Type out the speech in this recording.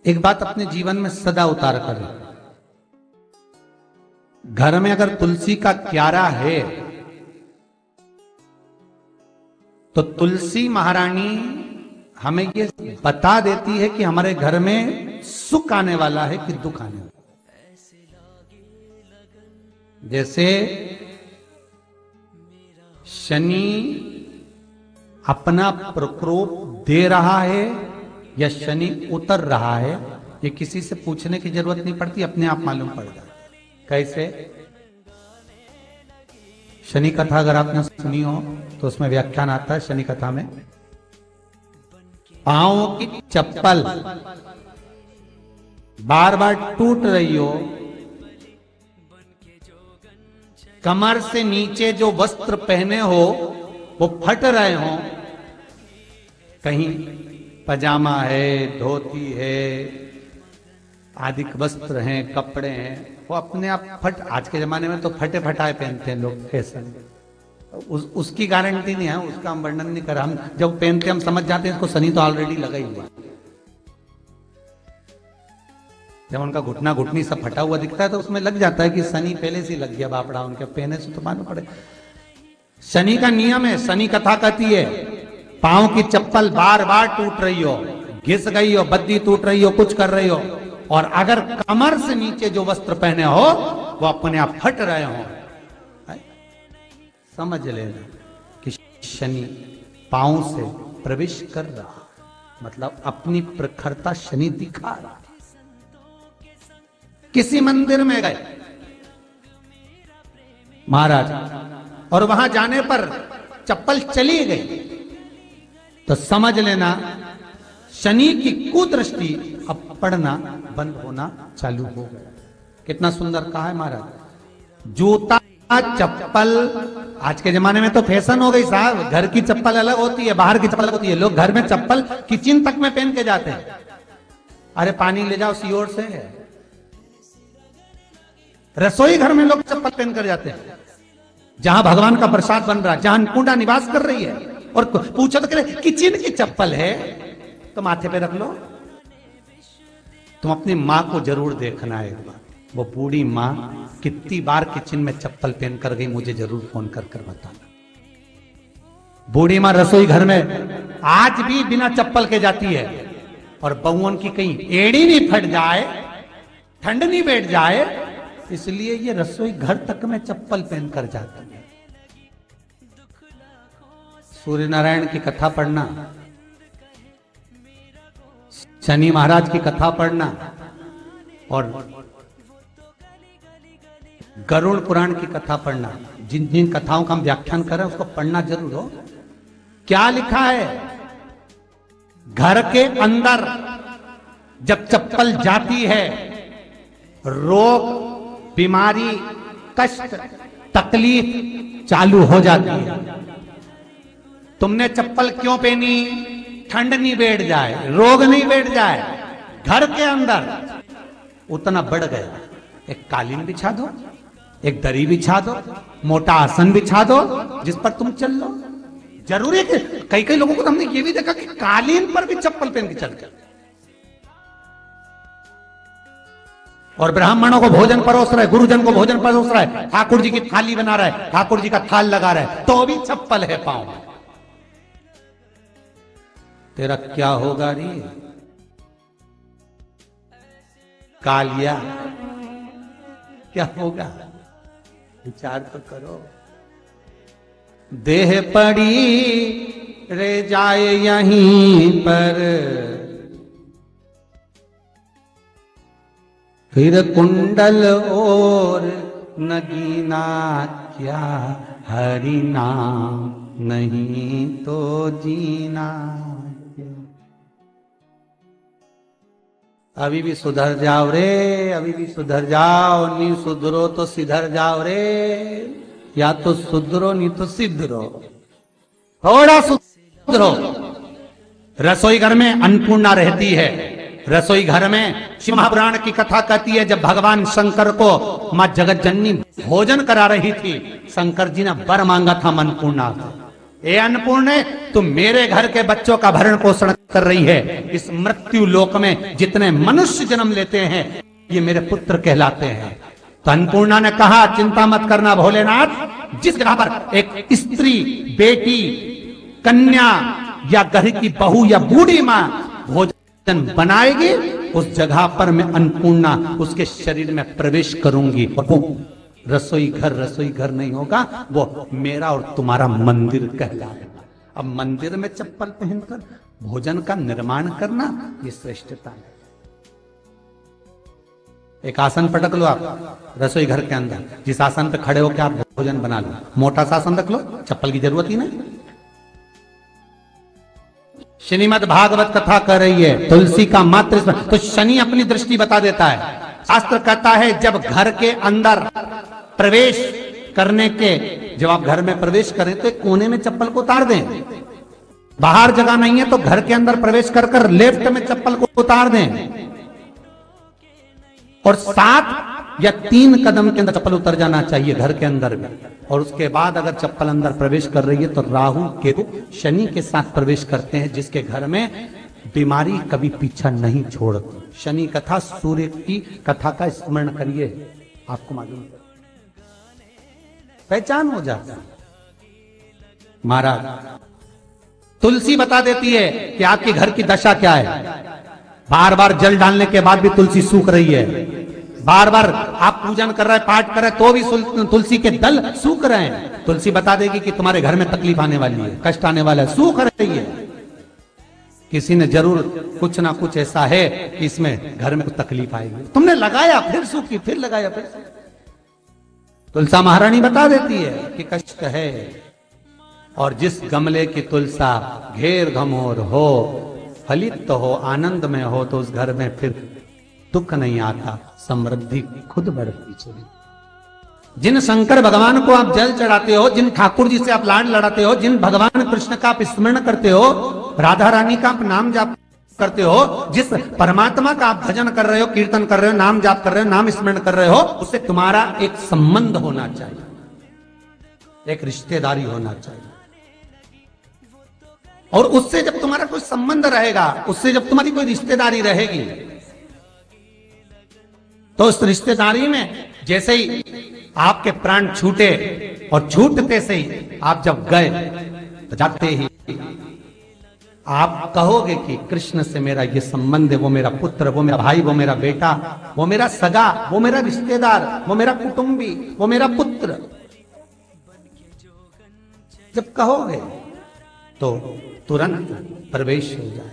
एक बात अपने जीवन में सदा उतार करें। घर में अगर तुलसी का क्यारा है तो तुलसी महारानी हमें ये बता देती है कि हमारे घर में सुख आने वाला है कि दुख आने वाला है। जैसे शनि अपना प्रकोप दे रहा है या शनि उतर रहा है, ये किसी से पूछने की जरूरत नहीं पड़ती, अपने आप मालूम पड़ जाता है। कैसे? शनि कथा अगर आपने सुनी हो तो उसमें व्याख्यान आता है शनि कथा में, पांव की चप्पल बार बार टूट रही हो, कमर से नीचे जो वस्त्र पहने हो वो फट रहे हो, कहीं पजामा है, धोती है, आदि वस्त्र हैं, कपड़े हैं, वो अपने आप फट, आज के जमाने में तो फटे फटाए पहनते हैं लोग, फैशन। उसकी गारंटी नहीं है, उसका हम वर्णन नहीं कर, हम जब पहनते हम समझ जाते हैं इसको शनि तो ऑलरेडी लगा ही हुआ। जब उनका घुटना घुटनी सब फटा हुआ दिखता है तो उसमें लग जाता है कि शनि पहले से लग गया बापड़ा, उनके पहने से तो मालूम पड़े। शनि का नियम है, शनि कथा कहती है पांव की चप्पल बार बार टूट रही हो, घिस गई हो, बद्दी टूट रही हो, कुछ कर रही हो, और अगर कमर से नीचे जो वस्त्र पहने हो वो अपने आप फट रहे हो, समझ लेना कि शनि पांव से प्रवेश कर रहा, मतलब अपनी प्रखरता शनि दिखा रहा। किसी मंदिर में गए महाराज और वहां जाने पर चप्पल चली गई तो समझ लेना शनि की कुदृष्टि अब पड़ना बंद होना चालू हो गया। कितना सुंदर कहा है महाराज। जूता चप्पल आज के जमाने में तो फैशन हो गई साहब, घर की चप्पल अलग होती है, बाहर की चप्पल अलग होती है। लोग घर में चप्पल किचन तक में पहन के जाते हैं। अरे पानी ले जाओ सीओर से, रसोई घर में लोग चप्पल पहन कर जाते हैं, जहां भगवान का प्रसाद बन रहा है, जहां अन्नपूर्णा निवास कर रही है, और पूछो तो करे किचन की चप्पल है तो माथे पे रख लो। तुम अपनी मां को जरूर देखना है एक बार, वो बूढ़ी मां कितनी बार किचन में चप्पल पहन कर गई, मुझे जरूर फोन कर कर बताना। बूढ़ी मां रसोई घर में आज भी बिना चप्पल के जाती है, और बहुओं की कहीं एड़ी नहीं फट जाए, ठंड नहीं बैठ जाए, इसलिए ये रसोई घर तक में चप्पल पहन कर जाती है। सूर्य नारायण की कथा पढ़ना, शनि महाराज की कथा पढ़ना, और गरुड़ पुराण की कथा पढ़ना, जिन जिन कथाओं का हम व्याख्यान कर रहे हैं उसको पढ़ना जरूर हो। क्या लिखा है? घर के अंदर जब चप्पल जाती है, रोग, बीमारी, कष्ट, तकलीफ चालू हो जाती है। तुमने चप्पल क्यों पहनी? ठंड नहीं बैठ जाए, रोग नहीं बैठ जाए। घर के अंदर उतना बढ़ गया, एक कालीन बिछा दो, एक दरी बिछा दो, मोटा आसन बिछा दो, जिस पर तुम चल लो। जरूरी है कि कई कई लोगों को तो हमने ये भी देखा कि कालीन पर भी चप्पल पहन के चलते, और ब्राह्मणों को भोजन परोस रहा है, गुरुजन को भोजन परोस रहा है, ठाकुर जी की थाली बना रहा है, ठाकुर जी का थाल लगा रहा है, तो भी चप्पल है पांव में। तेरा क्या होगा रे कालिया, क्या होगा? विचार तो करो। देह पड़ी रे जाए यहीं पर, फिर कुंडल और नगीना, क्या हरि नाम नहीं तो जीना। अभी भी सुधर जाओ रे, अभी भी सुधर जाओ, नहीं सुधरो तो सिधर जाओ रे, या तो सुधरो नहीं तो सिधरो, थोड़ा सुधरो। रसोई घर में अन्नपूर्णा रहती है, रसोई घर में शिव महापुराण की कथा कहती है जब भगवान शंकर को मां जगत जननी भोजन करा रही थी, शंकर जी ने वर मांगा था अन्नपूर्णा, ए अन्नपूर्णे, तुम मेरे घर के बच्चों का भरण पोषण कर रही है। इस मृत्यु लोक में जितने मनुष्य जन्म लेते हैं ये मेरे पुत्र कहलाते हैं। तो अन्नपूर्णा ने कहा, चिंता मत करना भोलेनाथ, जिस जगह पर एक स्त्री, बेटी, कन्या या घर की बहू या बूढ़ी मां भोजन बनाएगी, उस जगह पर मैं अन्नपूर्णा उसके शरीर में प्रवेश करूंगी। और वो रसोई घर नहीं होगा, वो मेरा और तुम्हारा मंदिर कहलाएगा। अब मंदिर में चप्पल पहनकर भोजन का निर्माण करना, ये श्रेष्ठता है। एक आसन पटक लो आप रसोई घर के अंदर, जिस आसन पे खड़े होकर आप भोजन बना लो। मोटा सा आसन रख लो, चप्पल की जरूरत ही नहीं। श्रीमद् भागवत कथा कर रही है, तुलसी का मात्र तो शनि अपनी दृष्टि बता देता है। शास्त्र कहता है जब घर के अंदर प्रवेश करने के, जब आप घर में प्रवेश करें तो कोने में चप्पल को उतार दें। बाहर जगह नहीं है तो घर के अंदर प्रवेश कर कर लेफ्ट में चप्पल को उतार दें, और 7 या 3 कदम के अंदर चप्पल उतर जाना चाहिए घर के अंदर में। और उसके बाद अगर चप्पल अंदर प्रवेश कर रही है तो राहु केतु शनि के साथ प्रवेश करते हैं, जिसके घर में बीमारी कभी पीछा नहीं छोड़ती। शनि कथा, सूर्य की कथा का स्मरण करिए, आपको मालूम पहचान हो जाता। महाराज तुलसी बता देती है कि आपके घर की दशा क्या है। बार बार जल डालने के बाद भी तुलसी सूख रही है, बार बार आप पूजन कर रहे हैं, पाठ कर रहे हैं, तो भी तुलसी के दल सूख रहे हैं। तुलसी बता देगी कि तुम्हारे घर में तकलीफ आने वाली है, कष्ट आने वाला है, सूख रही है। किसी ने जरूर कुछ ना कुछ ऐसा है कि इसमें घर में कुछ तकलीफ आएगी, तुमने लगाया फिर सूखी, फिर लगाया फिर। तुलसा महारानी बता देती है कि कष्ट है। और जिस गमले की तुलसा घेर घमोर हो, फलित हो, आनंद में हो, तो उस घर में फिर दुख नहीं आता, समृद्धि खुद बढ़ती चली। जिन शंकर भगवान को आप जल चढ़ाते हो, जिन ठाकुर जी से आप लाड लड़ाते हो, जिन भगवान कृष्ण का आप स्मरण करते हो, राधा रानी का आप नाम जाप करते हो, जिस परमात्मा का आप भजन कर रहे हो, कीर्तन कर रहे हो, नाम जाप कर रहे हो, नाम स्मरण कर रहे हो, उससे तुम्हारा एक संबंध होना चाहिए, एक रिश्तेदारी होना चाहिए। और उससे जब तुम्हारा कोई संबंध रहेगा, उससे जब तुम्हारी कोई रिश्तेदारी रहेगी, तो उस रिश्तेदारी में जैसे ही आपके प्राण छूटे, और छूटते से ही आप जब गए, तो जाते ही आप कहोगे कि कृष्ण से मेरा ये संबंध है, वो मेरा पुत्र, वो मेरा भाई, वो मेरा बेटा, वो मेरा सगा, वो मेरा रिश्तेदार, वो मेरा कुटुंबी, वो मेरा पुत्र। जब कहोगे तो तुरंत प्रवेश हो जाए।